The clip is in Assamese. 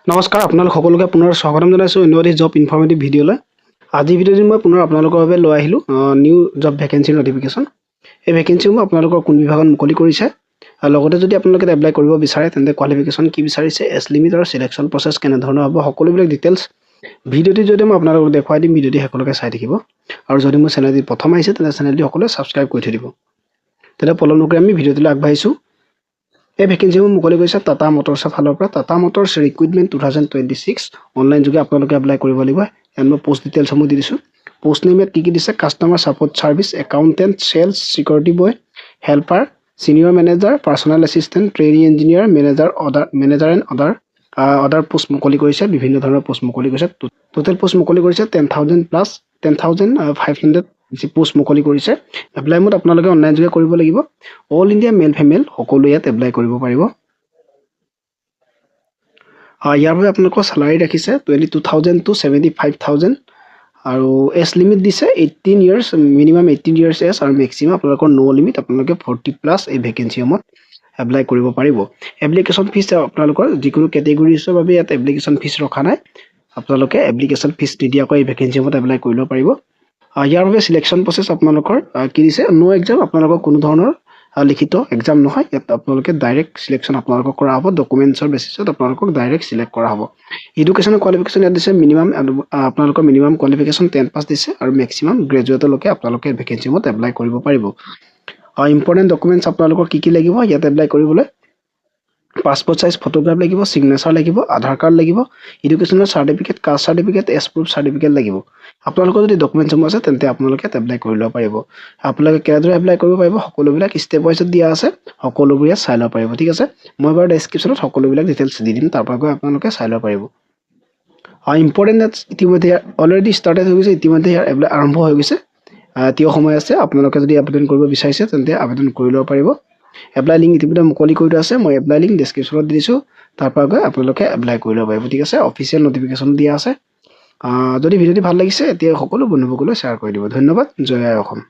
নমস্কাৰ আপোনালোক সকলোকে পুনৰ স্বাগতম জনাইছোঁ অন্য জব ইনফৰ্মেটিভ ভিডিঅ'লৈ। আজি ভিডিঅ'টো মই পুনৰ আপোনালোকৰ বাবে লৈ আহিলোঁ নিউ জব ভেকেঞ্চিৰ নটিফিকেশ্যন। এই ভেকেঞ্চিসমূহ আপোনালোকৰ কোন বিভাগত মুকলি কৰিছে আৰু লগতে যদি আপোনালোকে এপ্লাই কৰিব বিচাৰে তেন্তে কোৱালিফিকেশ্যন কি বিচাৰিছে, এজ লিমিট আৰু চিলেকশ্যন প্ৰচেছ কেনেধৰণৰ হ'ব, সকলোবিলাক ডিটেইলছ ভিডিঅ'টিৰ জৰিয়তে মই আপোনালোকক দেখুৱাই দিম। ভিডিঅ'টি সকলোকে চাই থাকিব আৰু যদি মোৰ চেনেলটি প্ৰথম আহিছে তেন্তে চেনেলটি সকলোৱে ছাবস্ক্ৰাইব কৰি থৈ দিব। তেতিয়া পলম নকৰি আমি ভিডিঅ'টোলৈ আগবাঢ়িছোঁ। এই ভেকেঞ্চিসমূহ মুকলি কৰিছে টাটা মটৰ্ছৰ ফালৰ পৰা। টাটা মটৰ্ছ ৰিক্ৰুইটমেণ্ট 2026 অনলাইন যোগে আপোনালোকে এপ্লাই কৰিব লাগিব। ইয়াত মই পোষ্ট ডিটেইলছসমূহ দি দিছোঁ। পোষ্ট নেম ইয়াত কি দিছে, customer support service, accountant, sales, security boy, helper, senior manager, personnel assistant, training engineer, manager and other post মুকলি কৰিছে। বিভিন্ন ধৰণৰ পোষ্ট মুকলি কৰিছে। টোটেল পোষ্ট মুকলি কৰিছে 10,500 পোষ্ট মুকলি কৰিছে। এপ্লাই মোড আপোনালোকে অনলাইন যোগে কৰিব লাগিব। অল ইণ্ডিয়া মেল ফিমেল সকলো ইয়াত এপ্লাই কৰিব পাৰিব। ইয়াৰ বাবে আপোনালোকৰ চেলাৰী ৰাখিছে 22,000 to 75,000 আৰু এজ লিমিট দিছে 18 years, মিনিমাম 18 years এজ আৰু মেক্সিমাম আপোনালোকৰ ন' লিমিট, আপোনালোকে 40+ এই ভেকেঞ্চিসমূহত এপ্লাই কৰিব পাৰিব। এপ্লিকেশ্যন ফিজ আপোনালোকৰ যিকোনো কেটেগৰিজৰ বাবে ইয়াত এপ্লিকেশ্যন ফিজ ৰখা নাই। আপোনালোকে এপ্লিকেশ্যন ফিজ নিদিয়াকৈ এই ভেকেঞ্চিসমূহত এপ্লাই কৰিব পাৰিব। ইয়াৰ বাবে চিলেকশ্যন প্ৰচেছ আপোনালোকৰ কি দিছে, ন' এক্সাম, আপোনালোকৰ কোনো ধৰণৰ লিখিত এক্সাম নহয়। ইয়াত আপোনালোকে ডাইৰেক্ট চিলেকশ্যন আপোনালোকক কৰা হ'ব। ডকুমেণ্টছৰ বেচিছত আপোনালোকক ডাইৰেক্ট চিলেক্ট কৰা হ'ব। এডুকেশ্যনৰ কোৱালিফিকেশ্যন ইয়াত দিছে মিনিমাম, আপোনালোকৰ মিনিমাম কোৱালিফিকেশ্যন 10 পাছ দিছে আৰু মেক্সিমাম গ্ৰেজুৱেটলৈকে আপোনালোকে ভেকেঞ্চিসমূহত এপ্লাই কৰিব পাৰিব। ইম্পৰ্টেণ্ট ডকুমেণ্টছ আপোনালোকৰ কি লাগিব ইয়াত এপ্লাই কৰিবলৈ, পাছপোৰ্ট চাইজ ফটোগ্ৰাফ লাগিব, ছিগনেচাৰ লাগিব, আধাৰ কাৰ্ড লাগিব, এডুকেশ্যনৰ certificate, caste certificate, age proof certificate লাগিব। আপোনালোকৰ যদি ডকুমেণ্টসমূহ আছে তেন্তে আপোনালোকে এপ্লাই কৰি ল'ব পাৰিব। আপোনালোকে কেনেদৰে এপ্লাই কৰিব পাৰিব, সকলোবিলাক ষ্টেপ ৱাইজত দিয়া আছে, সকলোবোৰ ইয়াত চাই ল'ব পাৰিব। ঠিক আছে, মই বাৰু ডেছক্ৰিপশ্যনত সকলোবিলাক ডিটেইলছ দি দিম, তাৰ পৰা গৈ আপোনালোকে চাই ল'ব পাৰিব। ইম্পৰ্টেণ্ট ইতিমধ্যে অলৰেডি ষ্টাৰ্টেড হৈ গৈছে, ইতিমধ্যে ইয়াৰ এপ্লাই আৰম্ভ হৈ গৈছে। এতিয়াও সময় আছে। আপোনালোকে যদি আবেদন কৰিব বিচাৰিছে তেন্তে আবেদন কৰি ল'ব পাৰিব। এপ্লাই লিংক ইতিমধ্যে মুকলি কৰি থোৱা আছে, মই এপ্লাই লিংক ডেছক্ৰিপশ্যনত দি দিছোঁ, তাৰ পৰা গৈ আপোনালোকে এপ্লাই কৰি ল'ব পাৰিব। ঠিক আছে, অফিচিয়েল নটিফিকেশ্যন দিয়া আছে। যদি ভিডিঅ'টি ভাল লাগিছে এতিয়া সকলো বন্ধুসকললৈ শ্বেয়াৰ কৰি দিব। ধন্যবাদ। জয় আই অসম।